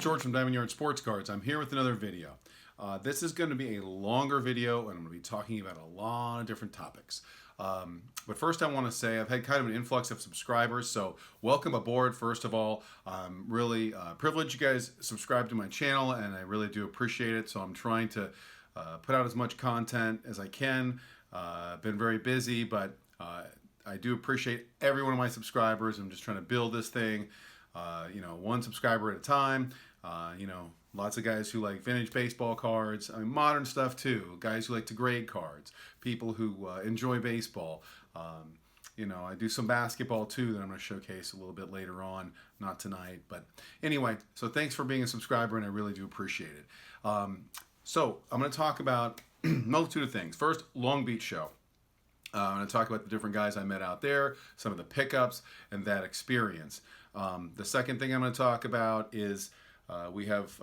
George from Diamond Yard Sports Cards. I'm here with another video. This is going to be a longer video, and I'm going to be talking about a lot of different topics. But first I want to say I've had kind of an influx of subscribers, so welcome aboard. First of all, I'm really privileged you guys subscribe to my channel, and I really do appreciate it. So I'm trying to put out as much content as I can. Been very busy, but I do appreciate every one of my subscribers. I'm just trying to build this thing, one subscriber at a time. Lots of guys who like vintage baseball cards, modern stuff too, guys who like to grade cards, people who enjoy baseball. I do some basketball too that I'm going to showcase a little bit later on, not tonight. But anyway, so thanks for being a subscriber, and I really do appreciate it. So I'm going to talk about a multitude of things. First, Long Beach show. I'm going to talk about the different guys I met out there, some of the pickups, and that experience. The second thing I'm going to talk about is we have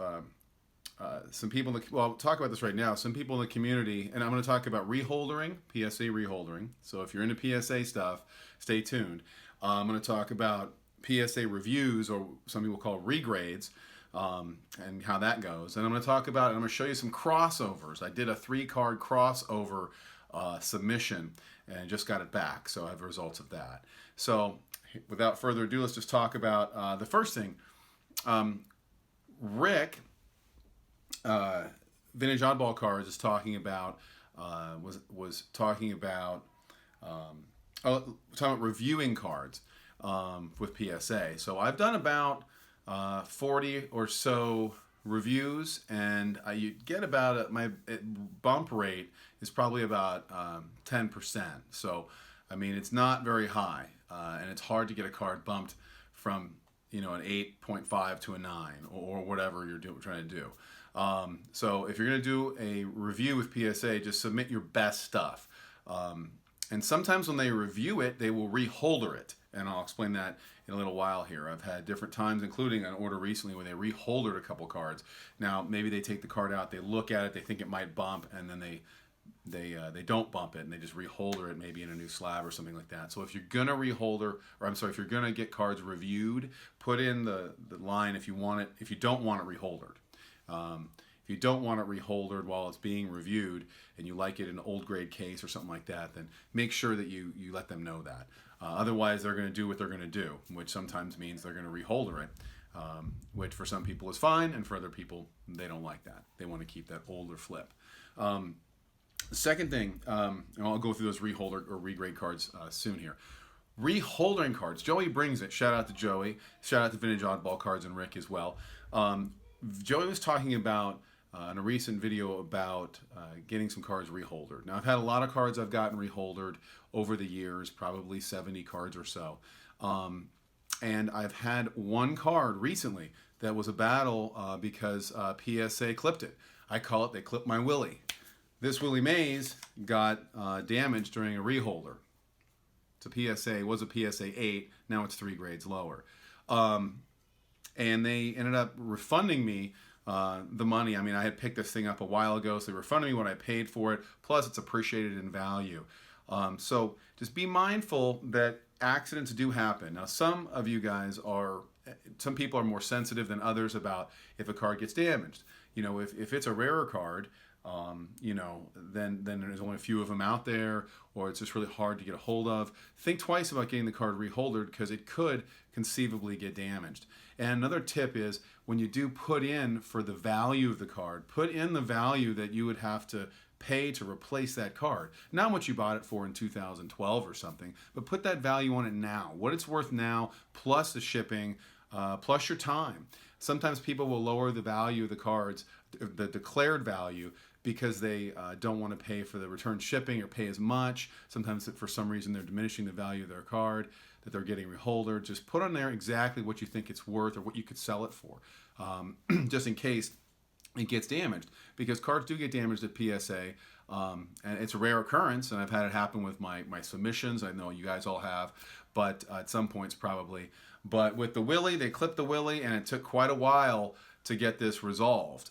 some people I'll talk about this right now. Some people in the community, and I'm going to talk about reholdering, PSA reholdering. So if you're into PSA stuff, stay tuned. I'm going to talk about PSA reviews, or some people call regrades, and how that goes. And I'm going to talk about, and I'm going to show you some crossovers. I did a 3-card crossover submission and just got it back, so I have the results of that. So without further ado, let's just talk about the first thing. Rick, Vintage Oddball Cards, is talking about talking about reviewing cards with PSA. So I've done about 40 or so reviews, and you get about my bump rate is probably about 10%. So I mean, it's not very high, and it's hard to get a card bumped from an 8.5 to a 9 or whatever you're trying to do. So if you're going to do a review with PSA, just submit your best stuff. And sometimes when they review it, they will reholder it, and I'll explain that in a little while here. I've had different times, including an order recently where they reholdered a couple cards. Now maybe they take the card out, they look at it, they think it might bump, and then they don't bump it, and they just reholder it, maybe in a new slab or something like that. So if you're gonna if you're gonna get cards reviewed, put in the line if you want it, if you don't want it reholdered. If you don't want it reholdered while it's being reviewed, and you like it in an old grade case or something like that, then make sure that you let them know that. Otherwise, they're going to do what they're going to do, which sometimes means they're going to reholder it, which for some people is fine, and for other people, they don't like that. They want to keep that older flip. The second thing, and I'll go through those reholder or regrade cards soon here. Reholdering cards. Joey brings it. Shout out to Joey. Shout out to Vintage Oddball Cards and Rick as well. Joey was talking about in a recent video about getting some cards reholdered. Now, I've had a lot of cards I've gotten reholdered over the years, probably 70 cards or so. And I've had one card recently that was a battle because PSA clipped it. I call it, they clipped my Willie. This Willie Mays got damaged during a reholder. It was a PSA 8, now it's 3 grades lower. And they ended up refunding me the money. I mean, I had picked this thing up a while ago, so they refunded me what I paid for it, plus it's appreciated in value. So just be mindful that accidents do happen. Now, some people are more sensitive than others about if a card gets damaged. If it's a rarer card, then there's only a few of them out there, or it's just really hard to get a hold of. Think twice about getting the card reholdered, because it could conceivably get damaged. And another tip is, when you do put in for the value of the card, put in the value that you would have to pay to replace that card. Not what you bought it for in 2012 or something, but put that value on it now. What it's worth now, plus the shipping, plus your time. Sometimes people will lower the value of the cards, the declared value, because they don't want to pay for the return shipping or pay as much. Sometimes for some reason they're diminishing the value of their card that they're getting reholdered. Just put on there exactly what you think it's worth or what you could sell it for, just in case it gets damaged, because cards do get damaged at PSA, and it's a rare occurrence, and I've had it happen with my submissions. I know you guys all have, but at some points probably. But with the Willie, they clipped the Willie, and it took quite a while to get this resolved.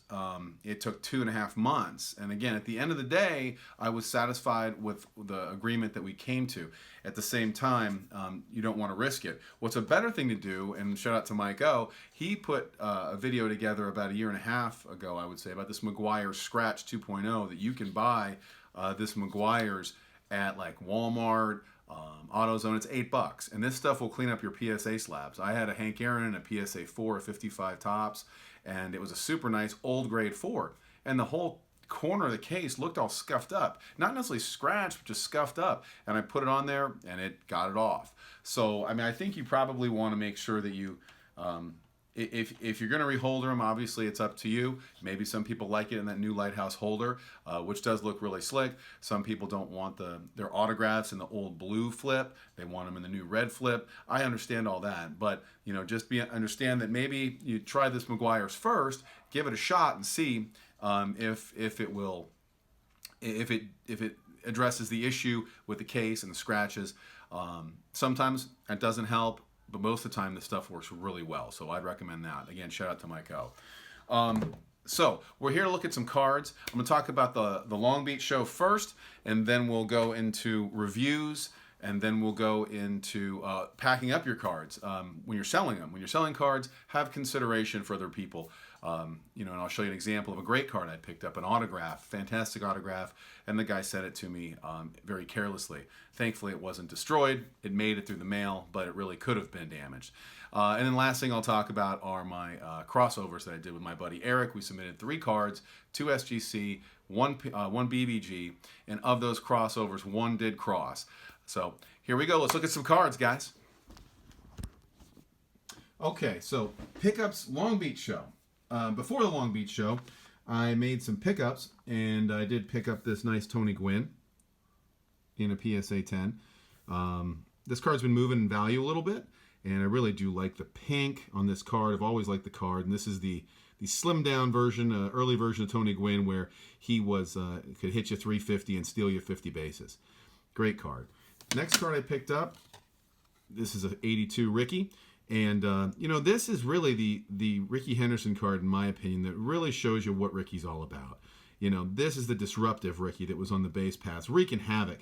It took 2.5 months. And again, at the end of the day, I was satisfied with the agreement that we came to. At the same time, you don't want to risk it. What's a better thing to do, and shout out to Mike O, he put a video together about 1.5 years ago, I would say, about this Meguiar's Scratch 2.0 that you can buy this Meguiar's at like Walmart, AutoZone. It's $8, and this stuff will clean up your PSA slabs. I had a Hank Aaron and a PSA 4 55 tops, and it was a super nice old grade 4, and the whole corner of the case looked all scuffed up, not necessarily scratched, but just scuffed up, and I put it on there and it got it off. So I mean, I think you probably want to make sure that you if you're going to reholder them, obviously it's up to you. Maybe some people like it in that new Lighthouse holder, which does look really slick. Some people don't want their autographs in the old blue flip. They want them in the new red flip. I understand all that, but you know, just understand that maybe you try this Meguiar's first, give it a shot, and see if it addresses the issue with the case and the scratches. Sometimes it doesn't help, but most of the time the stuff works really well, so I'd recommend that. Again, shout out to Mike O. So we're here to look at some cards. I'm going to talk about the Long Beach show first, and then we'll go into reviews, and then we'll go into packing up your cards when you're selling them. When you're selling cards, have consideration for other people. You know, and I'll show you an example of a great card I picked up, an autograph, fantastic autograph, and the guy sent it to me very carelessly. Thankfully, it wasn't destroyed. It made it through the mail, but it really could have been damaged. And then last thing I'll talk about are my crossovers that I did with my buddy Eric. We submitted 3 cards, 2 SGC, one BBG, and of those crossovers, 1 did cross. So here we go. Let's look at some cards, guys. Okay, so pickups, Long Beach show. Before the Long Beach show, I made some pickups, and I did pick up this nice Tony Gwynn in a PSA 10. This card's been moving in value a little bit, and I really do like the pink on this card. I've always liked the card, and this is the slimmed down version, early version of Tony Gwynn, where he could hit you 350 and steal you 50 bases. Great card. Next card I picked up, this is a 82 Ricky. And, you know, this is really the Ricky Henderson card, in my opinion, that really shows you what Ricky's all about. You know, this is the disruptive Ricky that was on the base paths, wreaking havoc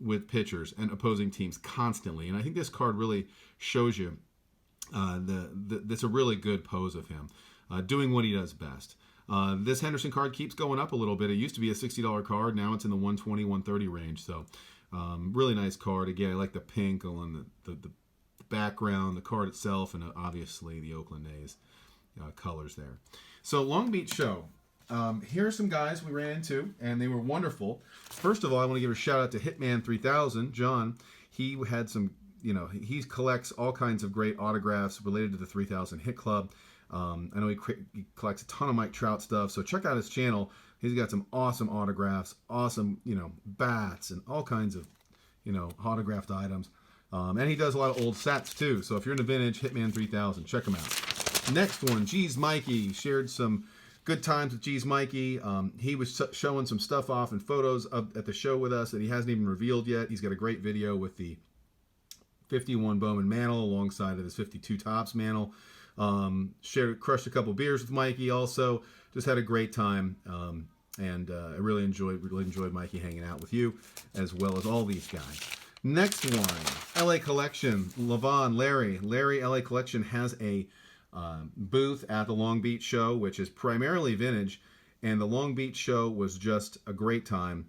with pitchers and opposing teams constantly. And I think this card really shows you that's a really good pose of him, doing what he does best. This Henderson card keeps going up a little bit. It used to be a $60 card. Now it's in the $120, $130 range. So really nice card. Again, I like the pink on the background, the card itself, and obviously the Oakland A's colors there. So Long Beach show. Here are some guys we ran into, and they were wonderful. First of all, I want to give a shout out to Hitman 3000, John. He had some, you know, he collects all kinds of great autographs related to the 3000 Hit Club. I know he collects a ton of Mike Trout stuff, so check out his channel. He's got some awesome autographs, awesome, you know, bats, and all kinds of, you know, autographed items. And he does a lot of old sets too. So if you're into vintage, Hitman 3000, check him out. Next one, G's Mikey. Shared some good times with G's Mikey. He was showing some stuff off and photos at the show with us that he hasn't even revealed yet. He's got a great video with the 51 Bowman mantle alongside of his 52 Topps mantle. Crushed a couple beers with Mikey also. Just had a great time. And I really enjoyed Mikey hanging out with you, as well as all these guys. Next one, LA Collection, Larry, LA Collection has a booth at the Long Beach show, which is primarily vintage, and the Long Beach show was just a great time.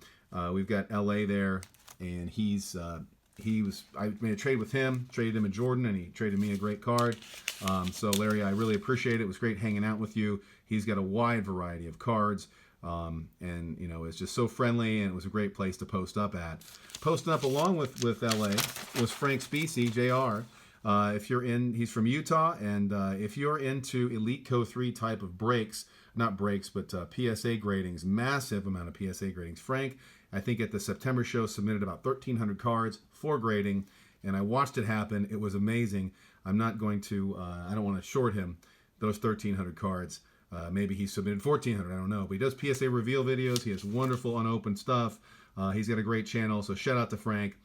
We've got LA there, and I made a trade with him, traded him a Jordan, and he traded me a great card. So Larry, I really appreciate it. It was great hanging out with you. He's got a wide variety of cards. And you know, it's just so friendly, and it was a great place to post up at. Posting up along with LA was Frank Specie, JR. If you're he's from Utah, and if you're into Elite Co 3 type of breaks, not breaks, but PSA gradings, massive amount of PSA gradings. Frank, I think at the September show, submitted about 1,300 cards for grading, and I watched it happen. It was amazing. I'm not going to, I don't want to short him those 1,300 cards. Maybe he submitted 1,400, I don't know. But he does PSA reveal videos. He has wonderful unopened stuff. He's got a great channel, so shout out to Frank.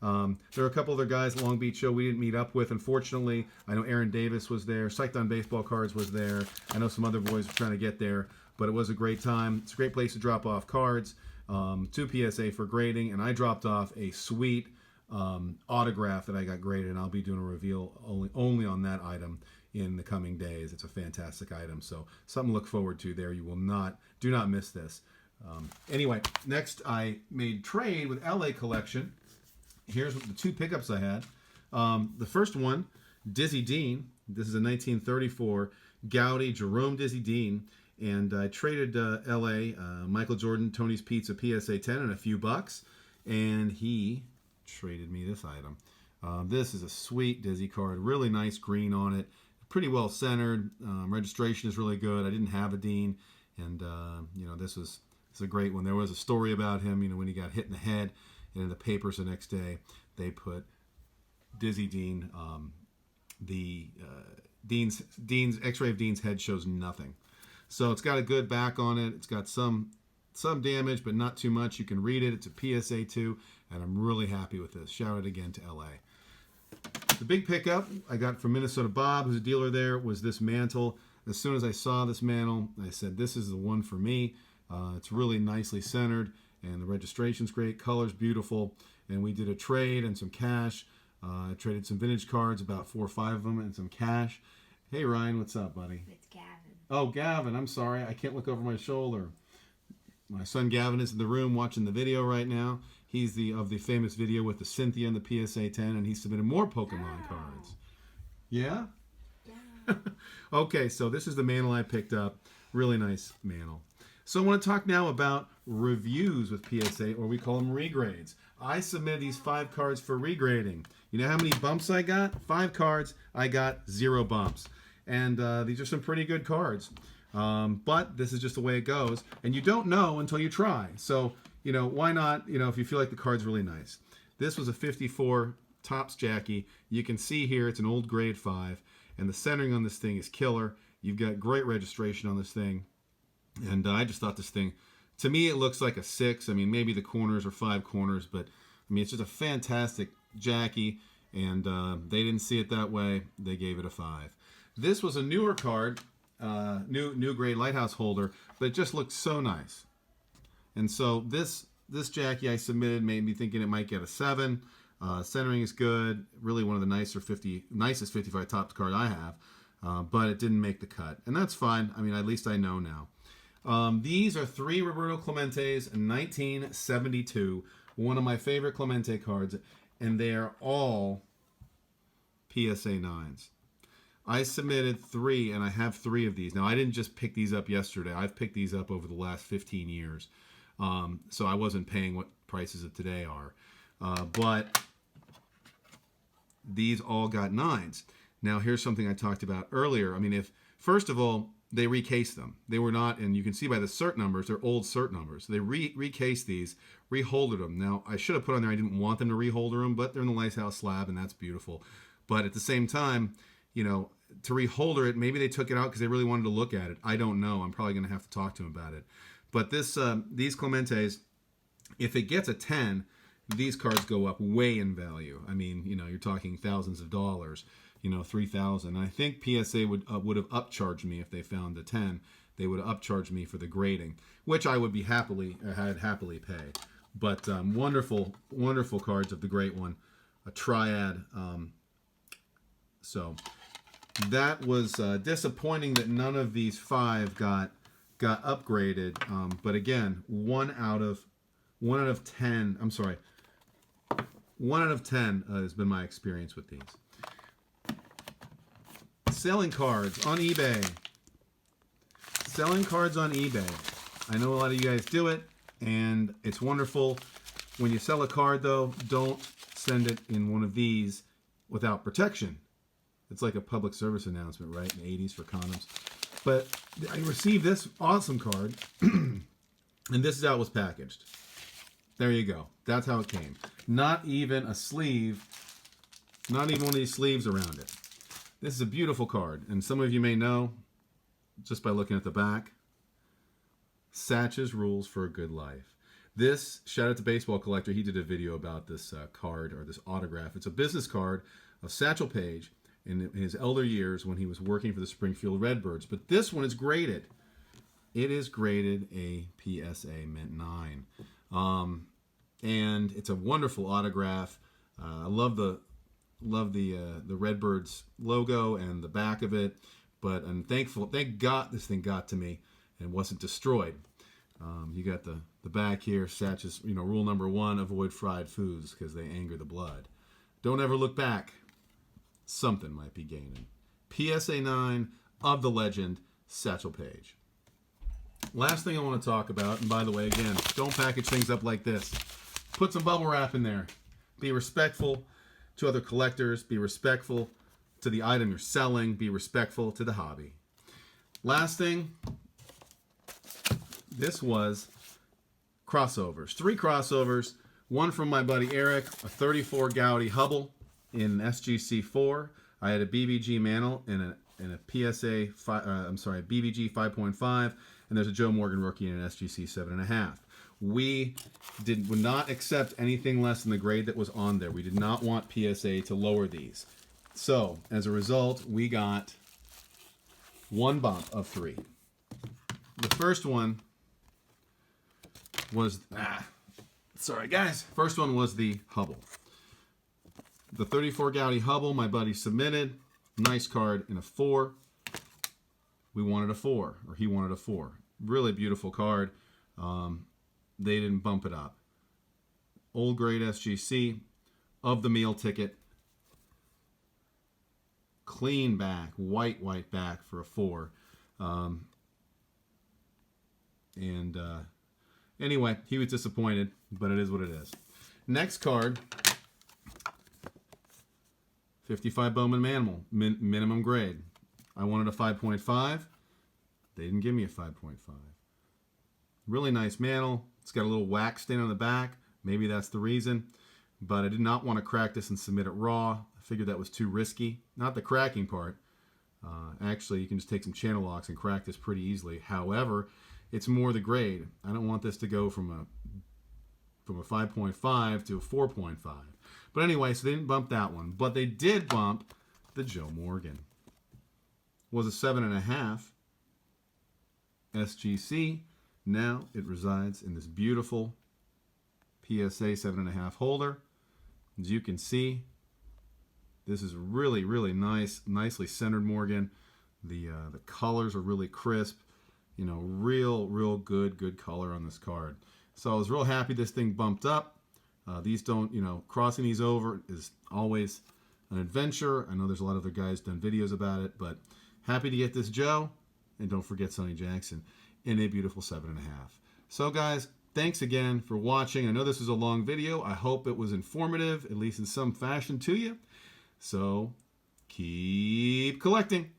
There are a couple other guys at Long Beach show we didn't meet up with, unfortunately. I know Aaron Davis was there. Psyched on Baseball Cards was there. I know some other boys were trying to get there, but it was a great time. It's a great place to drop off cards, 2 PSA for grading, and I dropped off a sweet autograph that I got graded, and I'll be doing a reveal only on that item in the coming days. It's a fantastic item, so something to look forward to there. You will do not miss this. Anyway, next I made trade with LA Collection. Here's the 2 pickups I had. The first one, Dizzy Dean. This is a 1934 Gaudi Jerome Dizzy Dean. And I traded LA, Michael Jordan, Tony's Pizza, PSA 10, and a few bucks. And he traded me this item. This is a sweet Dizzy card. Really nice green on it. Pretty well centered. Registration is really good. I didn't have a Dean. And, this is a great one. There was a story about him, when he got hit in the head. And in the papers the next day, they put Dizzy Dean. Dean's X-ray of Dean's head shows nothing. So it's got a good back on it. It's got some damage, but not too much. You can read it. It's a PSA 2, and I'm really happy with this. Shout out again to LA. The big pickup I got from Minnesota Bob, who's a dealer there, was this mantle. As soon as I saw this mantle, I said, this is the one for me. It's really nicely centered, and the registration's great. Color's beautiful, and we did a trade and some cash. I traded some vintage cards, about 4 or 5 of them, and some cash. Hey, Ryan, what's up, buddy? It's Gavin. Oh, Gavin, I'm sorry. I can't look over my shoulder. My son Gavin is in the room watching the video right now. He's of the famous video with the Cynthia and the PSA 10, and he submitted more Pokemon cards. Yeah? Yeah. Okay, so this is the mantle I picked up. Really nice mantle. So I want to talk now about reviews with PSA, or we call them regrades. I submitted these 5 cards for regrading. You know how many bumps I got? 5 cards, I got 0 bumps. And these are some pretty good cards. But this is just the way it goes. And you don't know until you try. So, why not, if you feel like the card's really nice. This was a 54 Topps Jackie. You can see here it's an old grade 5. And the centering on this thing is killer. You've got great registration on this thing. And I just thought this thing, to me, it looks like a 6. I mean, maybe the corners are 5 corners, but I mean, it's just a fantastic Jackie. And they didn't see it that way. They gave it a 5. This was a newer card, new grade lighthouse holder, but it just looked so nice. And so this Jackie I submitted made me thinking it might get a 7. Centering is good. Really one of the nicest 55 Topps card I have. But it didn't make the cut. And that's fine. I mean, at least I know now. These are 3 Roberto Clementes in 1972. One of my favorite Clemente cards. And they are all PSA 9s. I submitted 3, and I have 3 of these. Now, I didn't just pick these up yesterday. I've picked these up over the last 15 years. So I wasn't paying what prices of today are. But these all got 9s. Now, here's something I talked about earlier. I mean, first of all, they recased them. They were not, and you can see by the cert numbers, they're old cert numbers. They recased these, reholdered them. Now, I should have put on there I didn't want them to reholder them, but they're in the Lighthouse slab, and that's beautiful. But at the same time, to reholder it, maybe they took it out because they really wanted to look at it. I don't know. I'm probably going to have to talk to them about it. But these Clementes, if it gets a 10, these cards go up way in value. I mean, you're talking thousands of dollars. 3,000. I think PSA would have upcharged me if they found a 10. They would have upcharged me for the grading, which I would be happily pay. But wonderful cards of the great one, a triad. So that was disappointing that none of these 5 got upgraded. But again, 1 out of 10. I'm sorry. 1 out of 10 has been my experience with these. Selling cards on eBay. Selling cards on eBay. I know a lot of you guys do it, and it's wonderful. When you sell a card, though, don't send it in one of these without protection. It's like a public service announcement, right, in the 80s for condoms. But I received this awesome card, and this is how it was packaged. There you go. That's how it came. Not even a sleeve, not even one of these sleeves around it. This is a beautiful card, and some of you may know, just by looking at the back, Satch's Rules for a Good Life. This, shout out to Baseball Collector, he did a video about this card, or this autograph. It's a business card of Satchel Paige in his elder years when he was working for the Springfield Redbirds. But this one is graded. It is graded a PSA Mint 9. And it's a wonderful autograph. I love the Redbirds logo and the back of it. But I'm thankful, thank God this thing got to me and wasn't destroyed. You got the back here, Satch's, rule number 1, avoid fried foods because they anger the blood. Don't ever look back. Something might be gaining. PSA 9 of the legend, Satchel Paige. Last thing I want to talk about, and by the way, again, don't package things up like this. Put some bubble wrap in there. Be respectful to other collectors. Be respectful to the item you're selling. Be respectful to the hobby. Last thing, this was crossovers. 3 crossovers. One from my buddy Eric, a 34 Gaudy Hubble in SGC 4. I had a BBG Mantle and a PSA, BBG 5.5, and there's a Joe Morgan rookie in an SGC 7.5. We would not accept anything less than the grade that was on there. We did not want PSA to lower these. So, as a result, we got 1 bump of 3. The first one was... sorry, guys. First one was the Hubble. The 34 Gaudy Hubble, my buddy submitted. Nice card in a 4. We wanted a 4, or he wanted a 4. Really beautiful card. They didn't bump it up. Old grade SGC of the meal ticket. Clean back, white back for a 4. Anyway, he was disappointed, but it is what it is. Next card, 55 Bowman Manimal, minimum grade. I wanted a 5.5. They didn't give me a 5.5. Really nice mantle. It's got a little wax stain on the back. Maybe that's the reason. But I did not want to crack this and submit it raw. I figured that was too risky. Not the cracking part. Actually, you can just take some channel locks and crack this pretty easily. However, it's more the grade. I don't want this to go from a 5.5 to a 4.5. But anyway, so they didn't bump that one. But they did bump the Joe Morgan. Was a 7.5 SGC. Now it resides in this beautiful PSA 7.5 holder. As you can see, this is really, really nice, nicely centered Morgan. The colors are really crisp. Real good color on this card. So I was real happy this thing bumped up. These don't, crossing these over is always an adventure. I know there's a lot of other guys done videos about it, but happy to get this Joe. And don't forget Sonny Jackson in a beautiful 7.5. So guys, thanks again for watching. I know this was a long video. I hope it was informative, at least in some fashion to you. So keep collecting.